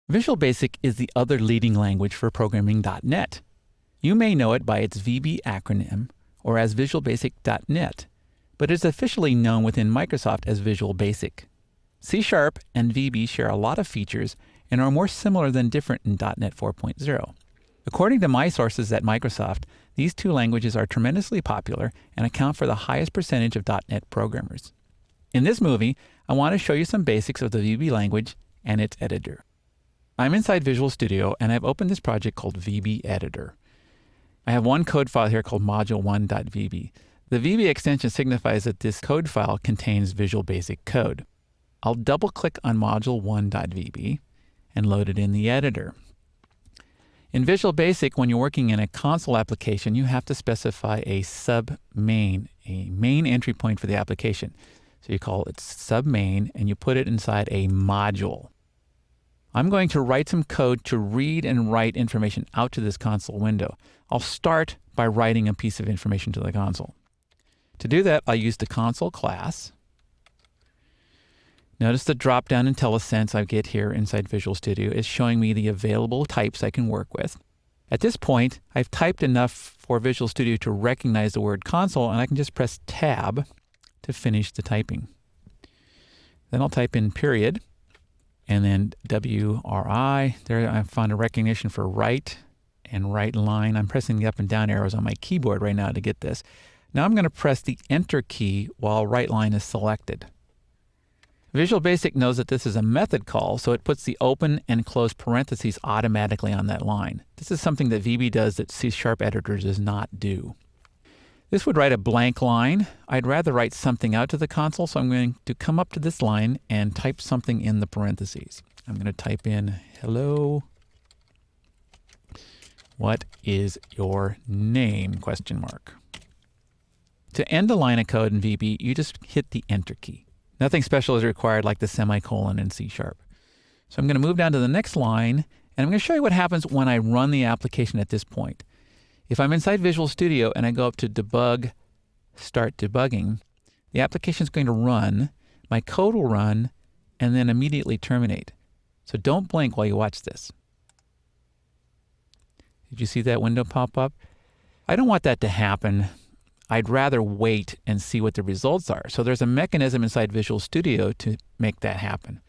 Visual Basic is the other leading language for programming.NET. You may know it by its VB acronym or as Visual Basic.NET, but it is officially known within Microsoft as Visual Basic. C# and VB share a lot of features and are more similar than different in .NET 4.0. According to my sources at Microsoft, these two languages are tremendously popular and account for the highest percentage of .NET programmers. In this movie, I want to show you some basics of the VB language and its editor. I'm inside Visual Studio and I've opened this project called VB Editor. I have one code file here called module1.vb. The VB extension signifies that this code file contains Visual Basic code. I'll double click on module1.vb and load it in the editor. In Visual Basic, when you're working in a console application, you have to specify a submain, a main entry point for the application. So you call it submain and you put it inside a module. I'm going to write some code to read and write information out to this console window. I'll start by writing a piece of information to the console. To do that, I'll use the console class. Notice the drop-down IntelliSense I get here inside Visual Studio is showing me the available types I can work with. At this point, I've typed enough for Visual Studio to recognize the word console, and I can just press Tab to finish the typing. Then I'll type in period. And then WRI, there I found a recognition for right and right line. I'm pressing the up and down arrows on my keyboard right now to get this. Now I'm going to press the Enter key while right line is selected. Visual Basic knows that this is a method call, so it puts the open and close parentheses automatically on that line. This is something that VB does that C# editor does not do. This would write a blank line. I'd rather write something out to the console, so I'm going to come up to this line and type something in the parentheses. I'm going to type in, hello, what is your name, question mark. To end a line of code in VB, you just hit the Enter key. Nothing special is required like the semicolon in C#. So I'm going to move down to the next line, and I'm going to show you what happens when I run the application at this point. If I'm inside Visual Studio and I go up to Debug, Start Debugging, the application is going to run, my code will run, and then immediately terminate. So don't blink while you watch this. Did you see that window pop up? I don't want that to happen. I'd rather wait and see what the results are. So there's a mechanism inside Visual Studio to make that happen.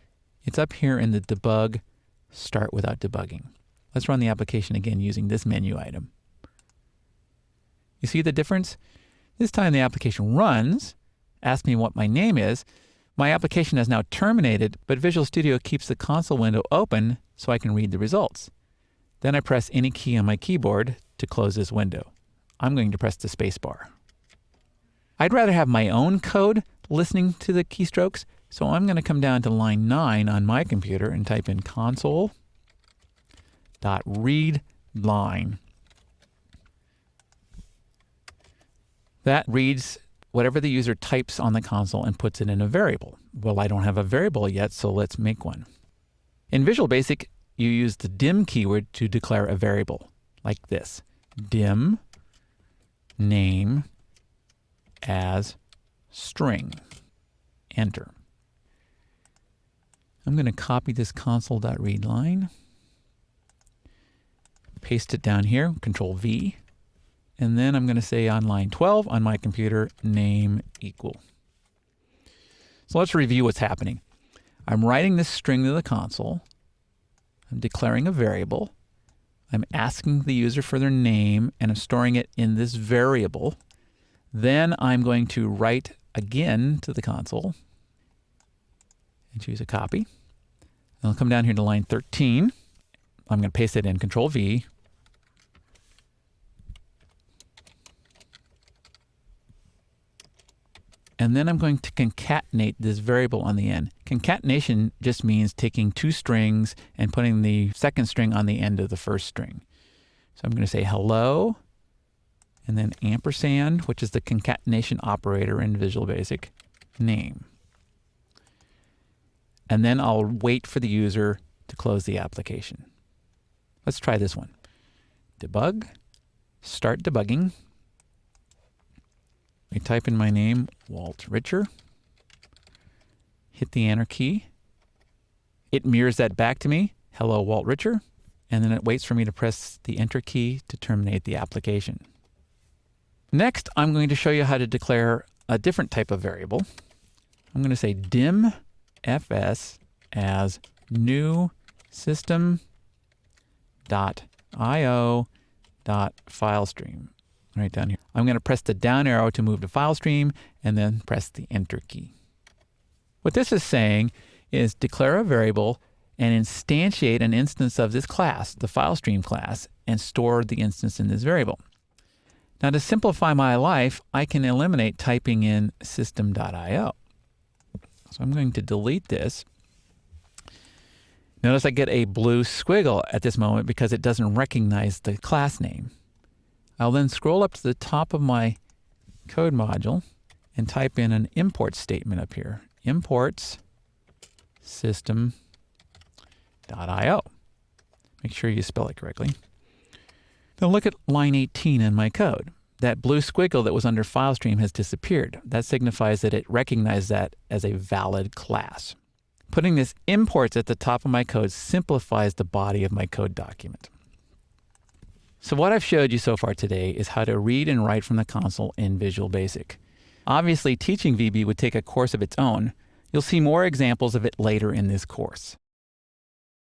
It's up here in the Debug, Start Without Debugging. Let's run the application again using this menu item. You see the difference? This time the application runs, asks me what my name is. My application has now terminated, but Visual Studio keeps the console window open so I can read the results. Then I press any key on my keyboard to close this window. I'm going to press the space bar. I'd rather have my own code listening to the keystrokes, so I'm going to come down to line 9 on my computer and type in console.readLine. That reads whatever the user types on the console and puts it in a variable. Well, I don't have a variable yet, so let's make one. In Visual Basic, you use the dim keyword to declare a variable, like this. Dim name as string. Enter. I'm going to copy this console.readLine, paste it down here, Control V. And then I'm going to say on line 12 on my computer, name equal. So let's review what's happening. I'm writing this string to the console. I'm declaring a variable. I'm asking the user for their name, and I'm storing it in this variable. Then I'm going to write again to the console and choose a copy. I'll come down here to line 13. I'm going to paste it in, Control V. And then I'm going to concatenate this variable on the end. Concatenation just means taking two strings and putting the second string on the end of the first string. So I'm going to say hello, and then ampersand, which is the concatenation operator in Visual Basic, name. And then I'll wait for the user to close the application. Let's try this one. Debug, start debugging. I type in my name, Walt Richer, hit the Enter key. It mirrors that back to me. hello Walt Richer, and then it waits for me to press the enter key to terminate the application. Next, I'm going to show you how to declare a different type of variable. I'm going to say dim fs as new system.io.filestream. Right down here. I'm going to press the down arrow to move to FileStream and then press the enter key. What this is saying is declare a variable and instantiate an instance of this class, the FileStream class, and store the instance in this variable. Now to simplify my life, I can eliminate typing in system.io. So I'm going to delete this. Notice I get a blue squiggle at this moment because it doesn't recognize the class name. I'll then scroll up to the top of my code module and type in an import statement up here. Imports system.io. Make sure you spell it correctly. Now look at line 18 in my code. That blue squiggle that was under FileStream has disappeared. That signifies that it recognized that as a valid class. Putting this imports at the top of my code simplifies the body of my code document. So what I've showed you so far today is how to read and write from the console in Visual Basic. Obviously, teaching VB would take a course of its own. You'll see more examples of it later in this course.